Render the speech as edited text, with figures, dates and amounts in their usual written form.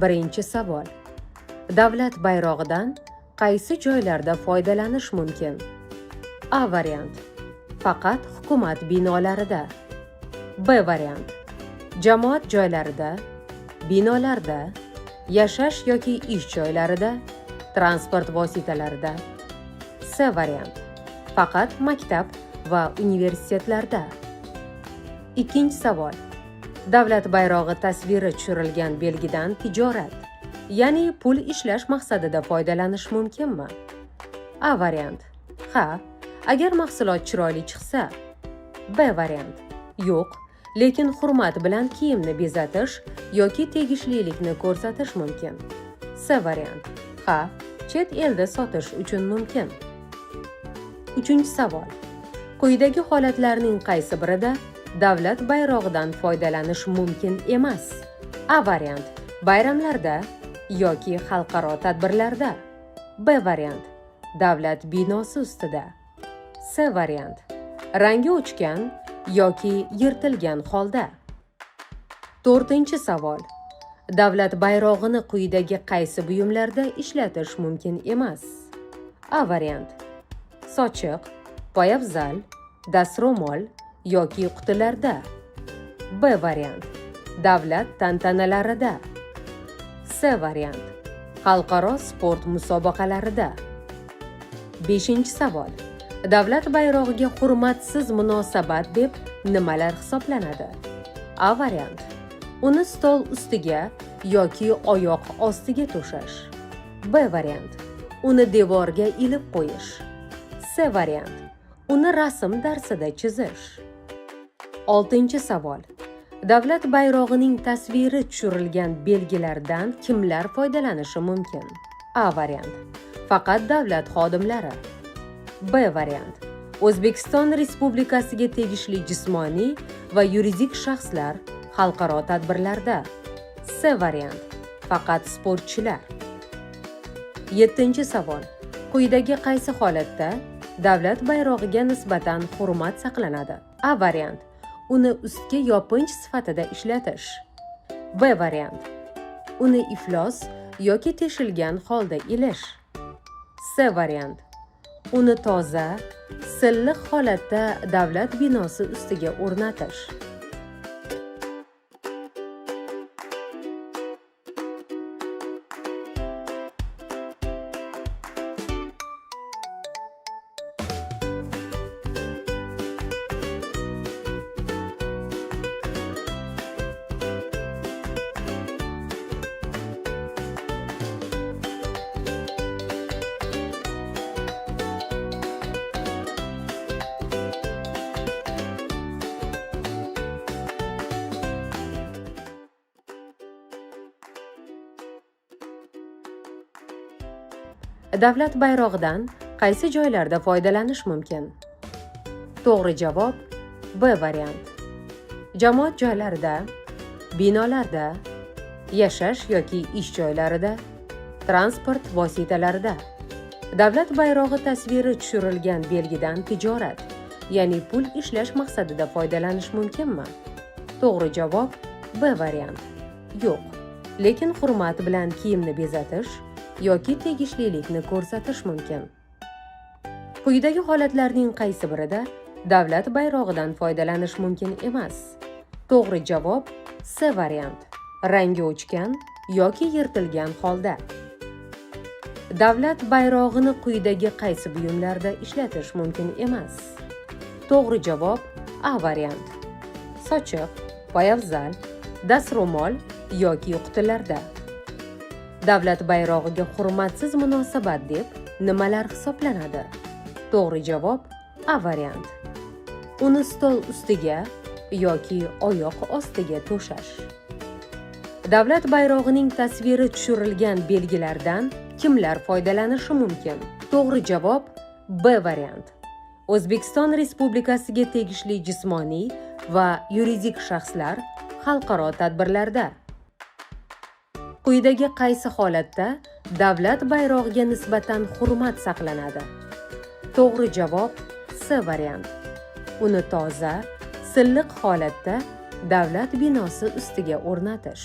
Birinchi savol. Davlat bayrog'idan qaysi joylarda foydalanish mumkin? A variant. Faqat hukumat binolarida. B variant. Jamoat joylarida, binolarda, yashash yoki ish joylarida, transport vositalarida. C variant. Faqat maktab va universitetlarda. Ikkinchi savol. Davlat bayrog'i tasviri tushirilgan belgidan tijorat, ya'ni pul ishlash maqsadida foydalanish mumkinmi? A variant. Ha, agar mahsulot chiroyli chiqsa. B variant. Yo'q, lekin hurmat bilan kiyimni bezatish yoki tegishlilikni ko'rsatish mumkin. C variant. Ha, chet elda sotish uchun mumkin. Uchinchi savol. Quyidagi holatlarning qaysi birida davlat bayrog'idan foydalanish mumkin emas? A variant. Bayramlarda yoki xalqaro tadbirlarda. B variant. Davlat binosi ustida. C variant. Rangi o'chgan yoki yirtilgan holda. To'rtinchi savol. Davlat bayrog'ini quyidagi qaysi buyumlarda ishlatish mumkin emas? A variant. Sochiq, poyabzal, dastro'mol yoki qutilarda. B variant. Davlat tantanalarida. C variant. Xalqaro sport musobaqalarida. Beshinchi savol. Davlat bayrog'iga hurmatsiz munosabat deb nimalar hisoblanadi? A variant. Uni stol ustiga yoki oyoq ostiga to'shash. B variant. Uni devorga ilib qo'yish. C variant. Uni rasm darsida chizish. Oltinchi savol. Davlat bayrog'ining tasviri tushirilgan belgilardan kimlar foydalanishi mumkin? A variant. Faqat davlat xodimlari. B variant. O'zbekiston Respublikasiga tegishli jismoniy va yuridik shaxslar xalqaro tadbirlarda. C variant. Faqat sportchilar. Yettinchi savol. Quyidagi qaysi holatda davlat bayrog'iga nisbatan hurmat saqlanadi? A variant. Uni ustki yopinch sifatida ishlatish. B variant. Uni iflos yoki teshilgan holda ilish. C variant. Uni toza, silliq holatda davlat binosi ustiga o'rnatish. Davlat bayrog'idan qaysi joylarda foydalanish mumkin? To'g'ri javob B variant. Jamoat joylarida, binolarda, yashash yoki ish joylarida, transport vositalarida. Davlat bayrog'i tasviri tushirilgan belgidan tijorat, ya'ni pul ishlash maqsadida foydalanish mumkinmi? To'g'ri javob B variant. Yo'q, lekin hurmat bilan kiyimni bezatish yoki tegishlilikni ko'rsatish mumkin. Quyidagi holatlarning qaysi birida davlat bayrog'idan foydalanish mumkin emas? To'g'ri javob C variant. Rangi o'chgan yoki yirtilgan holda. Davlat bayrog'ini quyidagi qaysi buyumlarda ishlatish mumkin emas? To'g'ri javob A variant. Sochiq, poyabzal, dastro'mol yoki qutilarda. Davlat bayrog'iga hurmatsiz munosabat deb nimalar hisoblanadi? To'g'ri javob A variant. Uni stol ustiga yoki oyoq ostiga to'shash. Davlat bayrog'ining tasviri tushirilgan belgilardan kimlar foydalanishi mumkin? To'g'ri javob B variant. O'zbekiston Respublikasiga tegishli jismoniy va yuridik shaxslar xalqaro tadbirlarda. Quyidagi qaysi holatda davlat bayrog'iga nisbatan hurmat saqlanadi? To'g'ri javob C variant. Uni toza, silliq holatda davlat binosi ustiga o'rnatish.